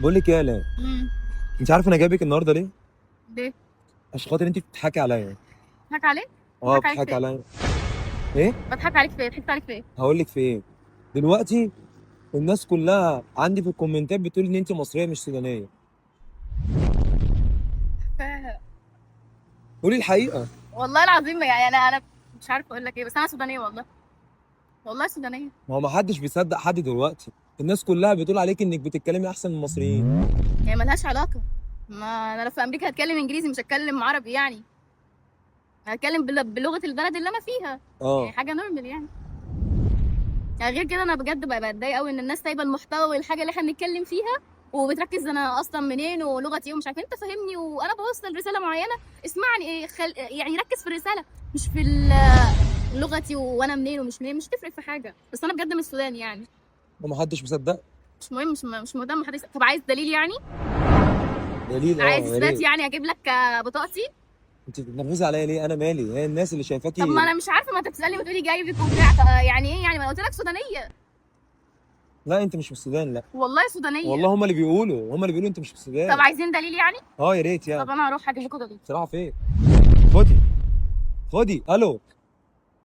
بقول لك ايه يا لا، امم انت عارف انا جايبك النهارده ليه؟ ليه؟ عشان خاطر انت بتضحكي عليا. بضحك عليك؟ اه بضحك عليك في بتضحكي ايه؟ عليا. ايه؟ بضحك عليك في ايه؟ ضحكت عليك في ايه؟ هقول لك في ايه. دلوقتي الناس كلها عندي في الكومنتات بتقول ان انت مصريه مش سودانيه. ف- قولي الحقيقه. والله العظيم يعني انا مش عارفه اقول لك ايه، بس انا سودانيه والله. والله سودانيه. ما هو ما حدش بيصدق حد دلوقتي. الناس كلها بتقول عليك انك بتتكلمي احسن من المصريين. هي ملهاش علاقه. ما انا لو في امريكا هتكلم انجليزي مش هتكلم عربي يعني. هتكلم بلغه البلد اللي انا فيها. يعني اه. حاجه نورمال يعني. يعني غير كده انا بجد بقى بتضايق قوي ان الناس سايبه المحتوى والحاجه اللي احنا بنتكلم فيها وبتركز انا اصلا منين ولغتي ايه ومش عارفه. انت فاهمني وانا بوصل رساله معينه. اسمعني إيه يعني ركز في الرساله مش في لغتي وانا منين ومش منين. مش تفرق في حاجه. بس انا بجد من السودان يعني. وما حدش مصدق. مش مهم. مش مهتم حد طب عايز دليل يعني؟ دليل، عايز يا اثبات ريت. يعني اجيب لك بطاقتي؟ انت بتنرفزي عليا ليه؟ انا مالي؟ هي الناس اللي طب ما شايفاكي. انا مش عارفه. ما انت بتسالني وتقولي جايبك وبتاع يعني ايه يعني؟ ما أنا قلت لك سودانيه. لا انت مش في السودان، لا. والله سودانيه. والله هما اللي بيقولوا انت مش في طب السودان. عايزين دليل يعني؟ اه يا ريت يعني. طب انا هروح اجيب لكم دليل. بصراحه فين؟ خدي. خدي الو.